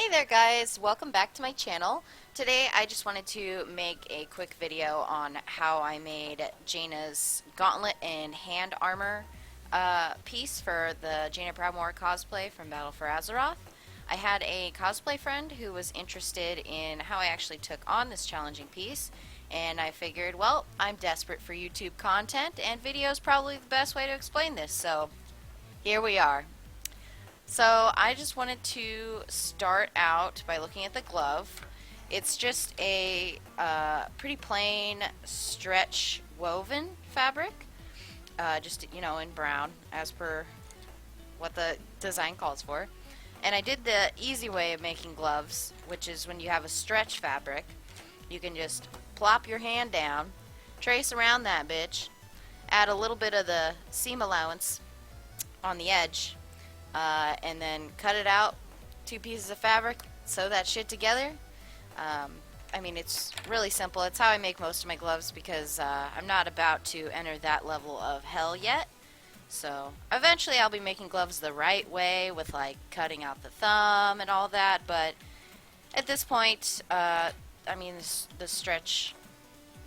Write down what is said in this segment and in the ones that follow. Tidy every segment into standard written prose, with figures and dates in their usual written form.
Hey there guys, welcome back to my channel. Today I just wanted to make a quick video on how I made Jaina's Gauntlet and hand armor piece for the Jaina Proudmoore cosplay from Battle for Azeroth. I had a cosplay friend who was interested in how I actually took on this challenging piece, and I figured, well, I'm desperate for YouTube content and video is probably the best way to explain this, so here we are. So I just wanted to start out by looking at the glove. It's just a pretty plain stretch woven fabric, just in brown as per what the design calls for. And I did the easy way of making gloves, which is when you have a stretch fabric, you can just plop your hand down, trace around that bitch, add a little bit of the seam allowance on the edge, and then cut it out, 2 pieces of fabric, sew that shit together. I mean, it's really simple. It's how I make most of my gloves because I'm not about to enter that level of hell yet. So eventually I'll be making gloves the right way with like cutting out the thumb and all that, but at this point, I mean, the stretch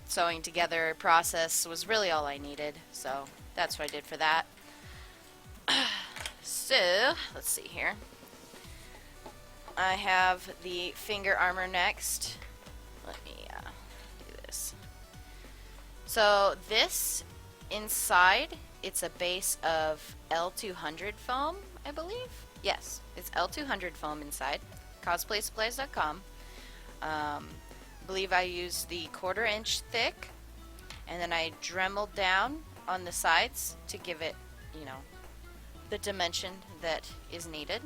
sewing together process was really all I needed, so that's what I did for that. So, let's see here. I have the finger armor next. Let me do this. So this inside, it's a base of L200 foam, I believe. Yes, it's L200 foam inside. Cosplaysupplies.com. I believe I used the 1/4 inch thick, and then I dremeled down on the sides to give it, the dimension that is needed.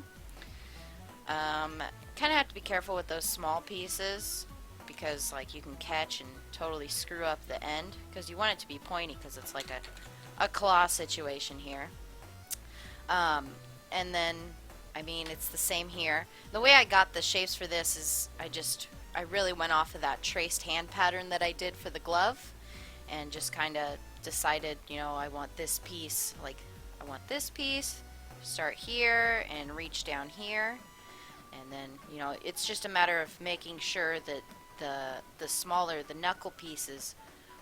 Kind of have to be careful with those small pieces because like you can catch and totally screw up the end because you want it to be pointy because it's like a claw situation here. And then I mean it's the same here. The way I got the shapes for this is I really went off of that traced hand pattern that I did for the glove and just kind of decided, I want this piece, start here and reach down here, and then it's just a matter of making sure that the smaller the knuckle pieces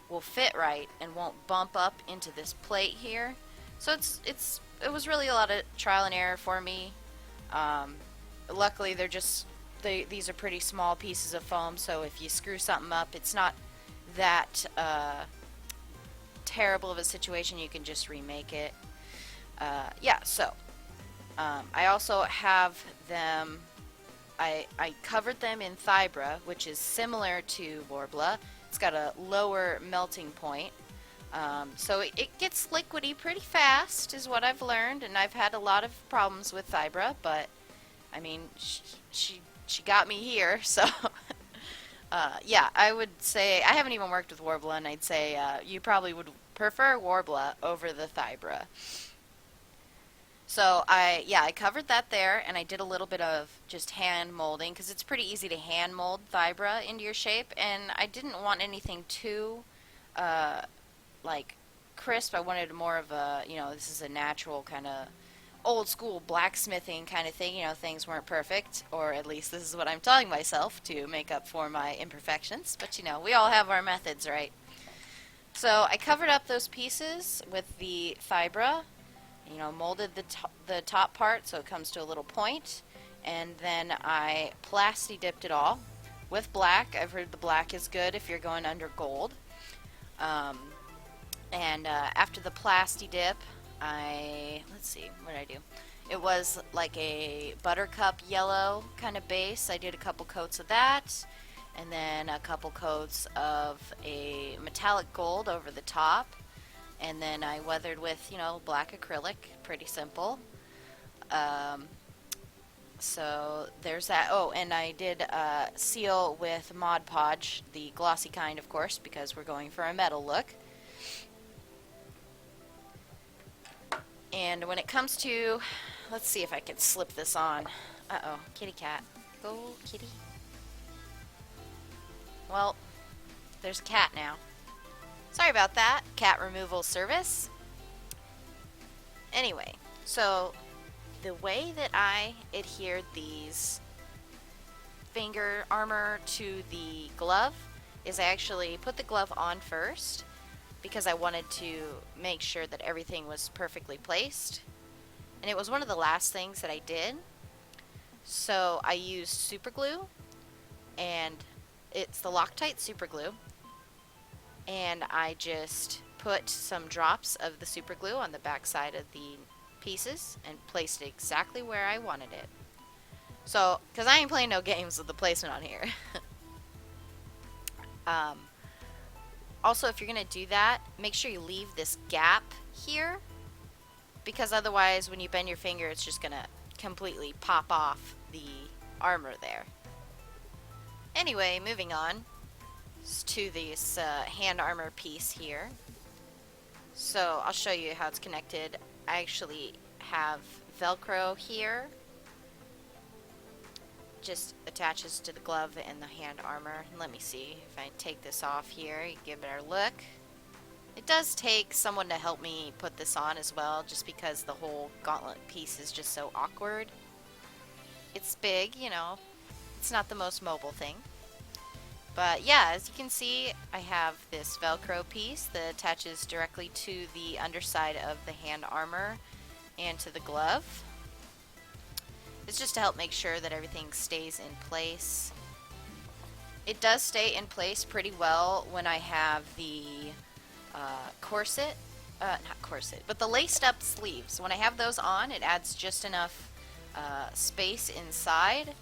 will fit right and won't bump up into this plate here. So it was really a lot of trial and error for me. Luckily these are pretty small pieces of foam, so if you screw something up, it's not that terrible of a situation. You can just remake it. Yeah, so I also have them, I covered them in Thibra, which is similar to Worbla. It's got a lower melting point, so it gets liquidy pretty fast is what I've learned, and I've had a lot of problems with Thibra, but I mean she got me here, so yeah, I would say I haven't even worked with Worbla, and I'd say you probably would prefer Worbla over the Thibra. So I covered that there, and I did a little bit of just hand molding because it's pretty easy to hand mold Thibra into your shape, and I didn't want anything too like crisp. I wanted more of a, this is a natural kind of old school blacksmithing kind of thing. Things weren't perfect, or at least this is what I'm telling myself to make up for my imperfections, but we all have our methods, right? So I covered up those pieces with the Thibra, molded the top part so it comes to a little point, and then I plasti dipped it all with black. I've heard the black is good if you're going under gold. And after the plasti dip, let's see, what did I do? It was like a buttercup yellow kind of base. I did a couple coats of that, and then a couple coats of a metallic gold over the top. And then I weathered with, black acrylic, pretty simple. So there's that. Oh, and I did seal with Mod Podge, the glossy kind, of course, because we're going for a metal look. And when it comes to, let's see if I can slip this on. Uh-oh, kitty cat. Go, kitty. Well, there's a cat now. Sorry about that, cat removal service. Anyway, so the way that I adhered these finger armor to the glove is I actually put the glove on first because I wanted to make sure that everything was perfectly placed. And it was one of the last things that I did. So I used super glue, and it's the Loctite super glue. And I just put some drops of the super glue on the back side of the pieces and placed it exactly where I wanted it. So, because I ain't playing no games with the placement on here. Also, if you're going to do that, make sure you leave this gap here, because otherwise when you bend your finger it's just going to completely pop off the armor there. Anyway, moving on to this hand armor piece here. So I'll show you how it's connected. I actually have Velcro here. Just attaches to the glove and the hand armor. Let me see if I take this off here, you give it a look. It does take someone to help me put this on as well, just because the whole gauntlet piece is just so awkward. It's big, you know, it's not the most mobile thing. But yeah, as you can see, I have this Velcro piece that attaches directly to the underside of the hand armor and to the glove. It's just to help make sure that everything stays in place. It does stay in place pretty well when I have the corset, not corset, but the laced up sleeves. When I have those on, it adds just enough space inside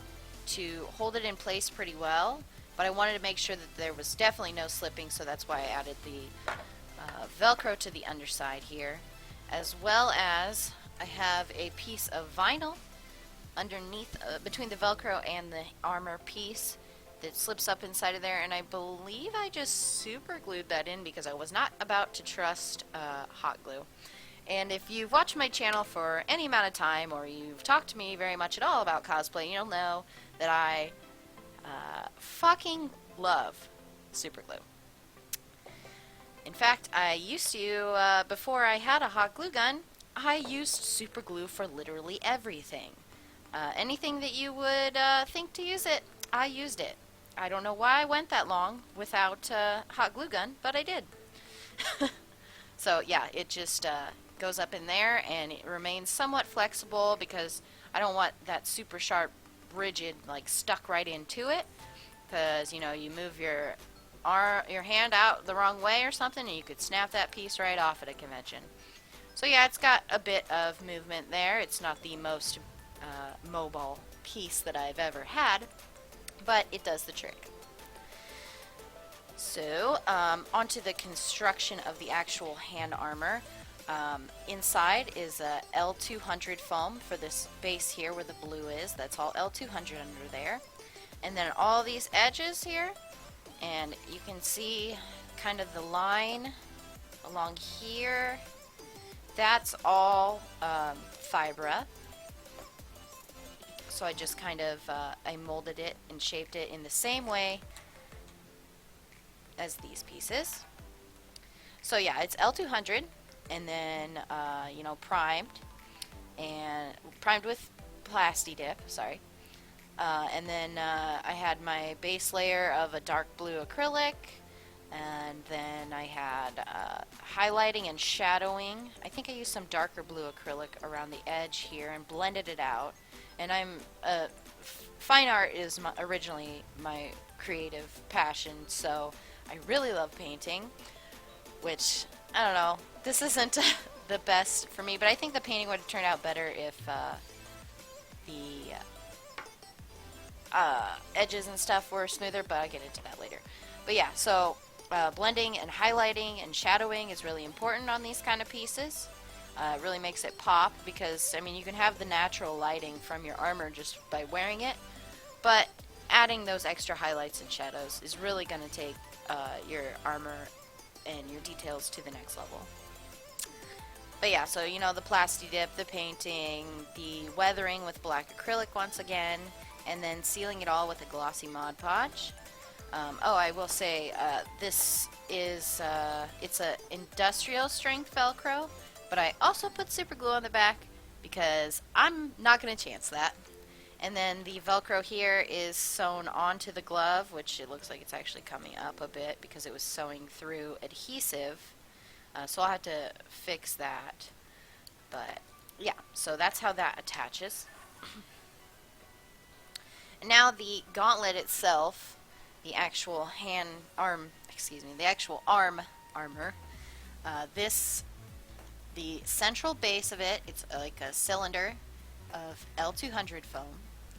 to hold it in place pretty well. But I wanted to make sure that there was definitely no slipping, so that's why I added the Velcro to the underside here. As well as I have a piece of vinyl underneath, between the Velcro and the armor piece that slips up inside of there, and I believe I just super glued that in because I was not about to trust hot glue. And if you've watched my channel for any amount of time, or you've talked to me very much at all about cosplay, you'll know that I fucking love super glue. In fact, I used to, before I had a hot glue gun, I used super glue for literally everything. Anything that you would think to use it, I used it. I don't know why I went that long without hot glue gun, but I did. So yeah, it just goes up in there and it remains somewhat flexible because I don't want that super sharp, rigid, like stuck right into it. Because, you know, you move your hand out the wrong way or something and you could snap that piece right off at a convention. So yeah, it's got a bit of movement there. It's not the most mobile piece that I've ever had, but it does the trick. So onto the construction of the actual hand armor. Inside is a L200 foam for this base here where the blue is. That's all L200 under there. And then all these edges here, and you can see kind of the line along here. That's all Thibra. So I just kind of I molded it and shaped it in the same way as these pieces. So yeah, it's L200, and then you know, primed with Plasti Dip. Sorry. And then I had my base layer of a dark blue acrylic, and then I had highlighting and shadowing. I think I used some darker blue acrylic around the edge here and blended it out. And fine art is originally my creative passion, so I really love painting, which, I don't know, this isn't the best for me, but I think the painting would have turned out better if the edges and stuff were smoother, but I'll get into that later. But yeah, so blending and highlighting and shadowing is really important on these kind of pieces. It really makes it pop because, I mean, you can have the natural lighting from your armor just by wearing it, but adding those extra highlights and shadows is really going to take your armor and your details to the next level. But yeah, so you know, the Plasti Dip, the painting, the weathering with black acrylic once again, and then sealing it all with a glossy Mod Podge. Oh, I will say, this is, it's a industrial strength Velcro, but I also put super glue on the back because I'm not going to chance that. And then the Velcro here is sewn onto the glove, which it looks like it's actually coming up a bit because it was sewing through adhesive. So I'll have to fix that. But yeah, so that's how that attaches. And now the gauntlet itself, the actual the actual arm armor. The central base of it, it's like a cylinder of L200 foam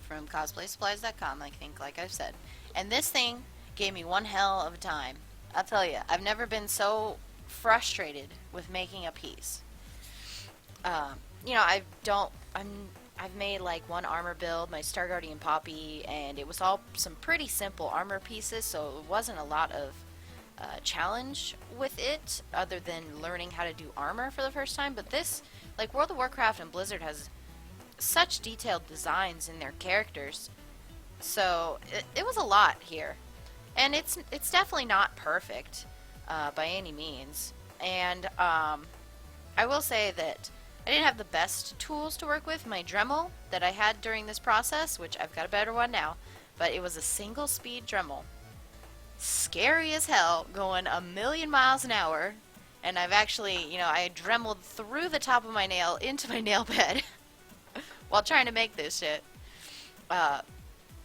from cosplaysupplies.com, I think, like I've said. And this thing gave me one hell of a time. I'll tell you, I've never been so frustrated with making a piece. You know, I've made like one armor build, my Star Guardian Poppy, and it was all some pretty simple armor pieces, so it wasn't a lot of challenge with it other than learning how to do armor for the first time. But this, like World of Warcraft and Blizzard, has such detailed designs in their characters, so it was a lot here. And it's definitely not perfect by any means. And I will say that I didn't have the best tools to work with. My Dremel that I had during this process, which I've got a better one now, but it was a single speed Dremel. Scary as hell, going 1,000,000 miles an hour. And I've actually, you know, I dremeled through the top of my nail into my nail bed while trying to make this shit. But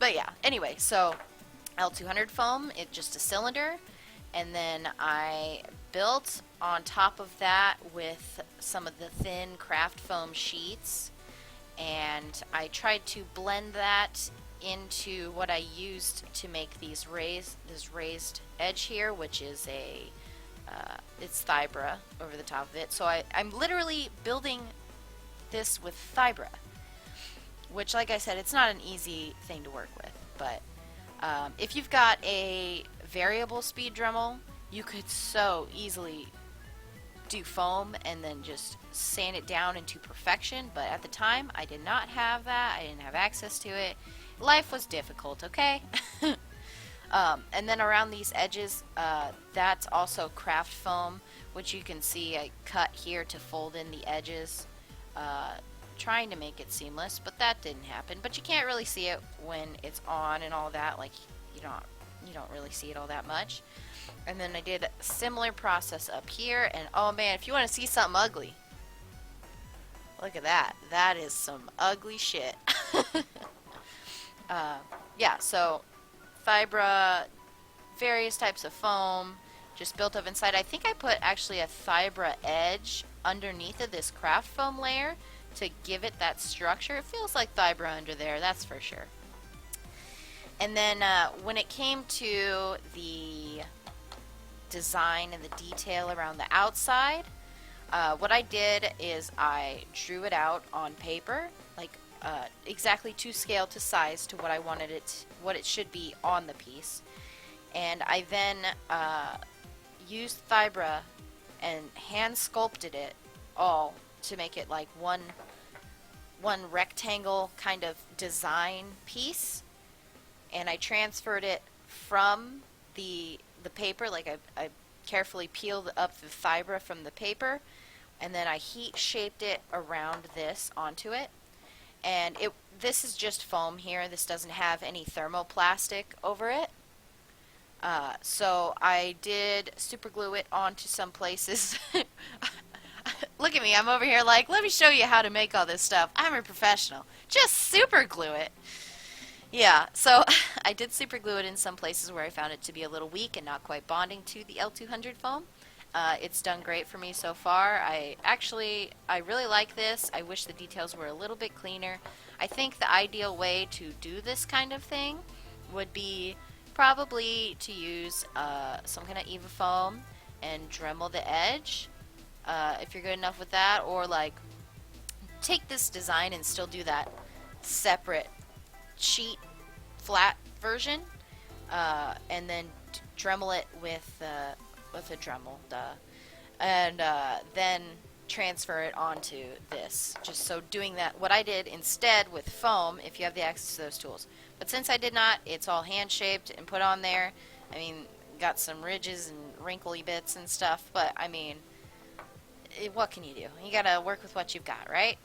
yeah, anyway, so L200 foam, it's just a cylinder, and then I built on top of that with some of the thin craft foam sheets, and I tried to blend that into what I used to make this raised edge here, which is it's Thibra over the top of it. So I'm literally building this with Thibra, which, like I said, it's not an easy thing to work with, but if you've got a variable speed Dremel, you could so easily do foam and then just sand it down into perfection. But at the time, I did not have that. I didn't have access to it. Life was difficult, okay? And then around these edges, that's also craft foam, which you can see I cut here to fold in the edges, trying to make it seamless, but that didn't happen. But you can't really see it when it's on and all that. Like, you don't really see it all that much. And then I did a similar process up here, and oh man, if you want to see something ugly, look at that. That is some ugly shit. Yeah, so Thibra, various types of foam, just built up inside. I think I put actually a Thibra edge underneath of this craft foam layer to give it that structure. It feels like Thibra under there, that's for sure. And then when it came to the design and the detail around the outside, what I did is I drew it out on paper, like exactly to scale to size to what I wanted it, what it should be on the piece. And I then used Thibra and hand sculpted it all to make it like one rectangle kind of design piece. And I transferred it from the paper, like I carefully peeled up the Thibra from the paper, and then I heat shaped it around this onto it. And this is just foam here. This doesn't have any thermoplastic over it. So I did super glue it onto some places. Look at me, I'm over here like, let me show you how to make all this stuff. I'm a professional. Just super glue it. Yeah, so I did super glue it in some places where I found it to be a little weak and not quite bonding to the L200 foam. It's done great for me so far. I really like this. I wish the details were a little bit cleaner. I think the ideal way to do this kind of thing would be probably to use some kind of Eva foam and Dremel the edge, if you're good enough with that, or like take this design and still do that separate sheet flat version, and then Dremel it with a Dremel, and then transfer it onto this. Just so doing that, what I did instead with foam, if you have the access to those tools. But since I did not, it's all hand shaped and put on there. I mean, got some ridges and wrinkly bits and stuff, but I mean, what can you do? You gotta work with what you've got, right?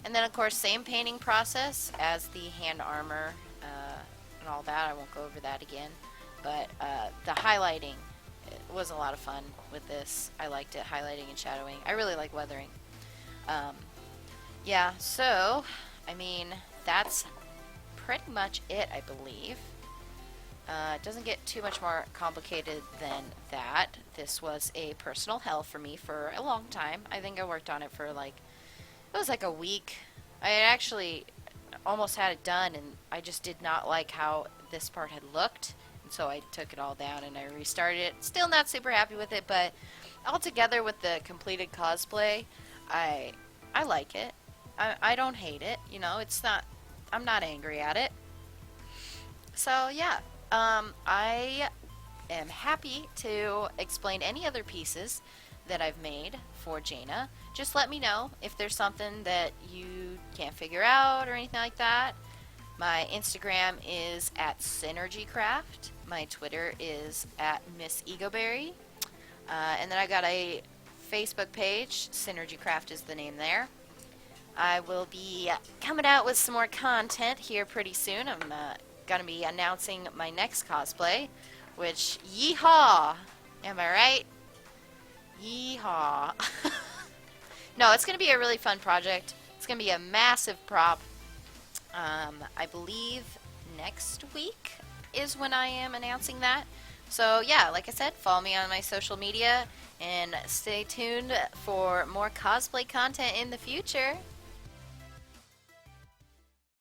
And then of course same painting process as the hand armor and all that. I won't go over that again. But the highlighting was a lot of fun with this. I liked it, highlighting and shadowing. I really like weathering. Yeah, so, I mean, that's pretty much it, I believe. It doesn't get too much more complicated than that. This was a personal hell for me for a long time. I think I worked on it for like, it was like a week. I actually almost had it done, and I just did not like how this part had looked. And so I took it all down and I restarted it. Still not super happy with it, but altogether with the completed cosplay, I like it. I don't hate it. You know, it's not, I'm not angry at it. So yeah, I am happy to explain any other pieces that I've made for Jaina. Just let me know if there's something that you can't figure out or anything like that. My Instagram is at SynergyCraft. My Twitter is at Miss Egoberry. And then I got a Facebook page. SynergyCraft is the name there. I will be coming out with some more content here pretty soon. I'm going to be announcing my next cosplay, which, yeehaw! Am I right? Yeehaw. No, it's going to be a really fun project. It's going to be a massive prop. I believe next week is when I am announcing that. So yeah, like I said, follow me on my social media and stay tuned for more cosplay content in the future.